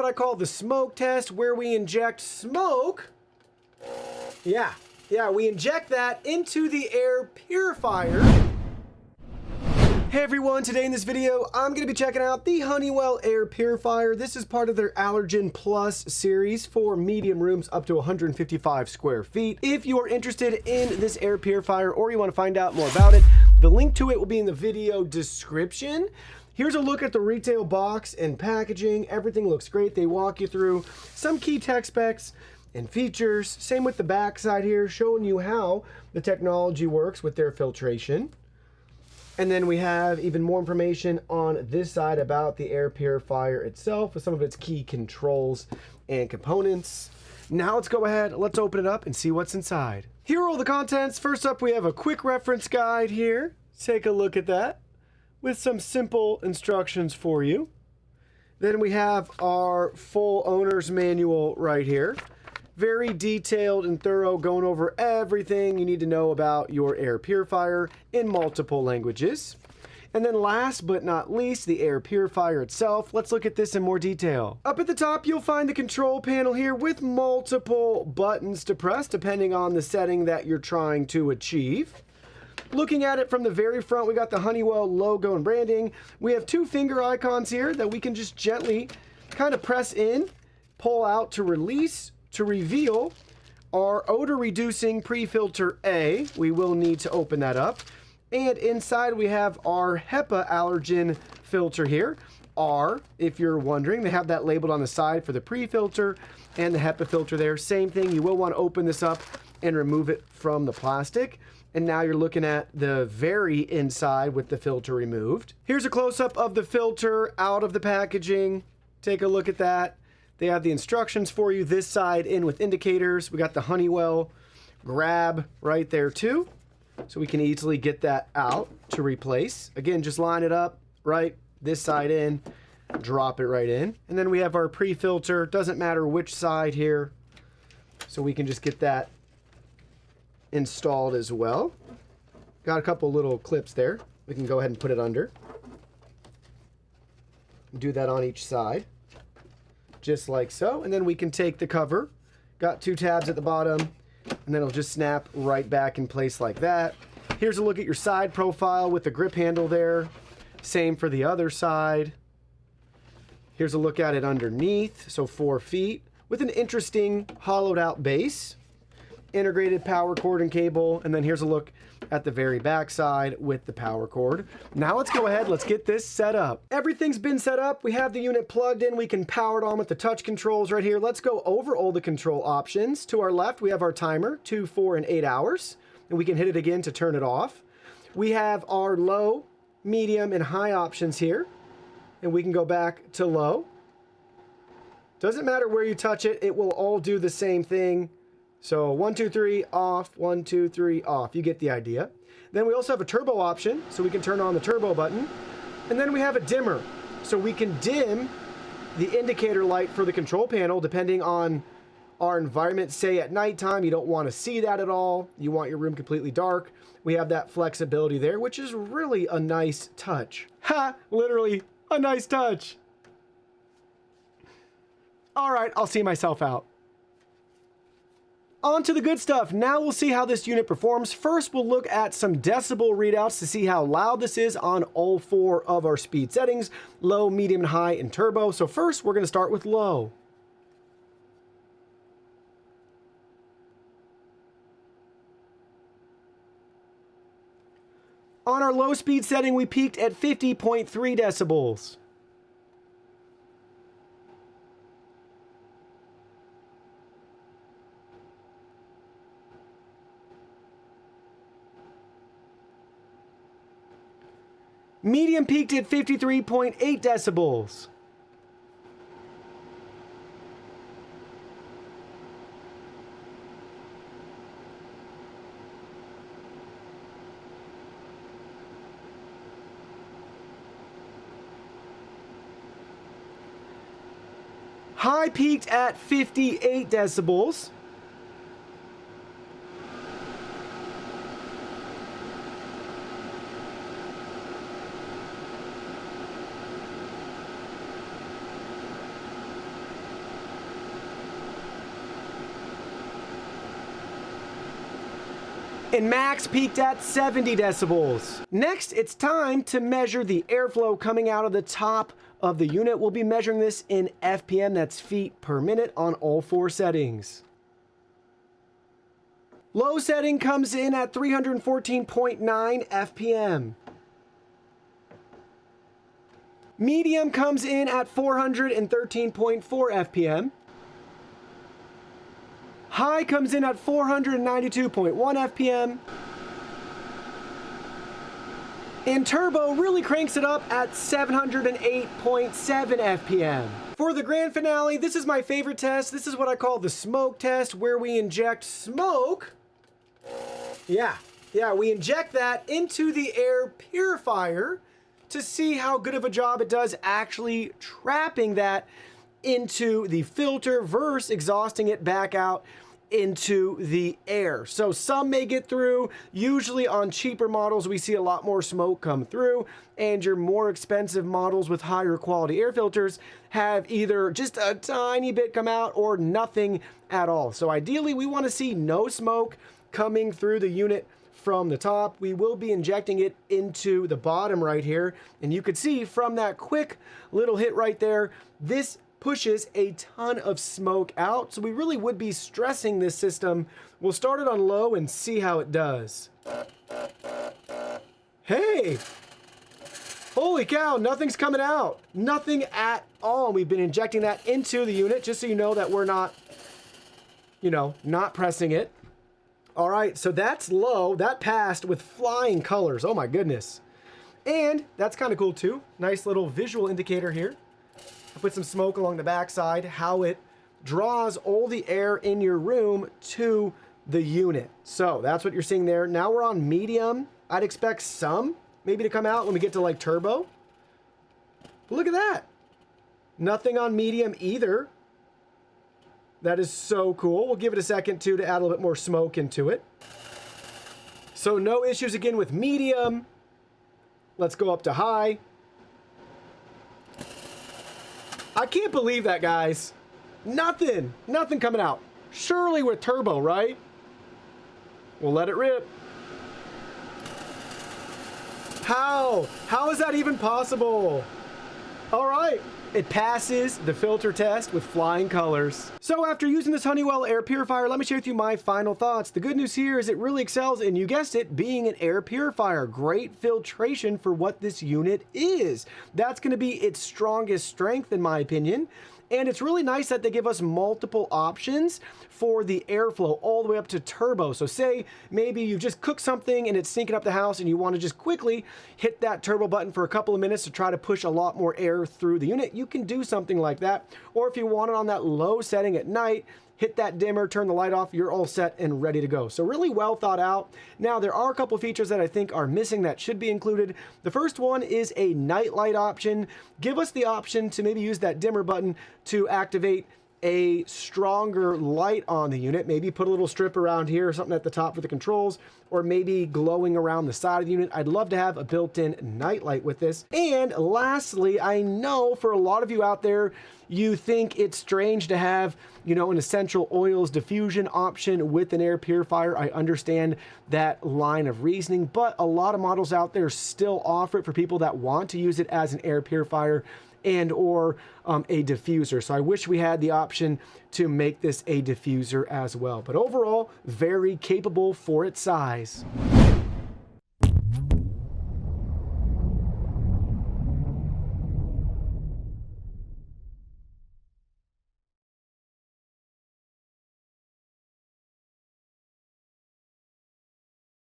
what I call the smoke test, where we inject smoke. Yeah, we inject that into the air purifier. Hey everyone, today in this video, I'm going to be checking out the Honeywell Air Purifier. This is part of their Allergen Plus series for medium rooms up to 155 square feet. If you are interested in this air purifier or you want to find out more about it, the link to it will be in the video description. Here's a look at the retail box and packaging. Everything looks great. They walk you through some key tech specs and features. Same with the back side here, showing you how the technology works with their filtration. And then we have even more information on this side about the air purifier itself with some of its key controls and components. Now let's go ahead, let's open it up and see what's inside. Here are all the contents. First up, we have a quick reference guide here. Take a look at that with some simple instructions for you. Then we have our full owner's manual right here. Very detailed and thorough, going over everything you need to know about your air purifier in multiple languages. And then last but not least, the air purifier itself. Let's look at this in more detail. Up at the top, you'll find the control panel here with multiple buttons to press depending on the setting that you're trying to achieve. Looking at it from the very front, we got the Honeywell logo and branding. We have two finger icons here that we can just gently kind of press in, pull out to release, to reveal our odor reducing pre-filter A. We will need to open that up. And inside we have our HEPA allergen filter here. R, if you're wondering, they have that labeled on the side for the pre-filter and the HEPA filter there. Same thing, you will want to open this up and remove it from the plastic. And now you're looking at the very inside with the filter removed. Here's a close-up of the filter out of the packaging. Take a look at that. They have the instructions for you this side in with indicators. We got the Honeywell grab right there too. So we can easily get that out to replace. Again, just line it up, right? This side in, drop it right in. And then we have our pre-filter. Doesn't matter which side here. So we can just get that installed as well. Got a couple little clips there. We can go ahead and put it under. Do that on each side. Just like so, and then we can take the cover. Got two tabs at the bottom, and then it'll just snap right back in place like that. Here's a look at your side profile with the grip handle there. Same for the other side. Here's a look at it underneath, so 4 feet, with an interesting hollowed out base. Integrated power cord and cable, and then here's a look at the very back side with the power cord. Now let's go ahead, let's get this set up. Everything's been set up. We have the unit plugged in. We can power it on with the touch controls right here. Let's go over all the control options. To our left, we have our timer, 2, 4, and 8 hours, and we can hit it again to turn it off. We have our low, medium, and high options here, and we can go back to low. Doesn't matter where you touch it, it will all do the same thing. So 1, 2, 3, off, 1, 2, 3, off. You get the idea. Then we also have a turbo option, so we can turn on the turbo button. And then we have a dimmer, so we can dim the indicator light for the control panel depending on our environment. Say at nighttime, you don't want to see that at all. You want your room completely dark. We have that flexibility there, which is really a nice touch. Ha! Literally a nice touch. All right, I'll see myself out. On to the good stuff. Now we'll see how this unit performs. First, we'll look at some decibel readouts to see how loud this is on all 4 of our speed settings: low, medium, high, and turbo. So first, we're going to start with low. On our low speed setting, we peaked at 50.3 decibels. Medium peaked at 53.8 decibels. High peaked at 58 decibels. and max peaked at 70 decibels. Next, it's time to measure the airflow coming out of the top of the unit. We'll be measuring this in FPM, that's feet per minute, on all 4 settings. Low setting comes in at 314.9 FPM. Medium comes in at 413.4 FPM. High comes in at 492.1 FPM. And turbo really cranks it up at 708.7 FPM. For the grand finale, this is my favorite test. This is what I call the smoke test, where we inject smoke. We inject that into the air purifier to see how good of a job it does actually trapping that into the filter versus exhausting it back out into the air. So some may get through. Usually on cheaper models, we see a lot more smoke come through, and your more expensive models with higher quality air filters have either just a tiny bit come out or nothing at all. So ideally, we want to see no smoke coming through the unit from the top. We will be injecting it into the bottom right here, and you could see from that quick little hit right there, this pushes a ton of smoke out. So we really would be stressing this system. We'll start it on low and see how it does. Hey, holy cow, nothing's coming out. Nothing at all. We've been injecting that into the unit just so you know that we're not, not pressing it. All right, so that's low. That passed with flying colors. Oh my goodness. And that's kind of cool too. Nice little visual indicator here. I put some smoke along the backside, how it draws all the air in your room to the unit. So that's what you're seeing there. Now we're on medium. I'd expect some maybe to come out when we get to like turbo. But look at that. Nothing on medium either. That is so cool. We'll give it a second too to add a little bit more smoke into it. So no issues again with medium. Let's go up to high. I can't believe that, guys. Nothing coming out. Surely with turbo, right? We'll let it rip. How is that even possible? All right. It passes the filter test with flying colors. So after using this Honeywell air purifier, let me share with you my final thoughts. The good news here is it really excels, and you guessed it, being an air purifier. Great filtration for what this unit is. That's going to be its strongest strength, in my opinion. And it's really nice that they give us multiple options for the airflow all the way up to turbo. So say maybe you've just cooked something and it's stinking up the house and you want to just quickly hit that turbo button for a couple of minutes to try to push a lot more air through the unit. You can do something like that. Or if you want it on that low setting at night, hit that dimmer, turn the light off, you're all set and ready to go. So really well thought out. Now, there are a couple features that I think are missing that should be included. The first one is a night light option. Give us the option to maybe use that dimmer button to activate a stronger light on the unit. Maybe put a little strip around here or something at the top for the controls, or maybe glowing around the side of the unit. I'd love to have a built-in night light with this. And lastly, I know for a lot of you out there, you think it's strange to have, an essential oils diffusion option with an air purifier. I understand that line of reasoning, but a lot of models out there still offer it for people that want to use it as an air purifier and or a diffuser. So I wish we had the option to make this a diffuser as well. But overall, very capable for its size.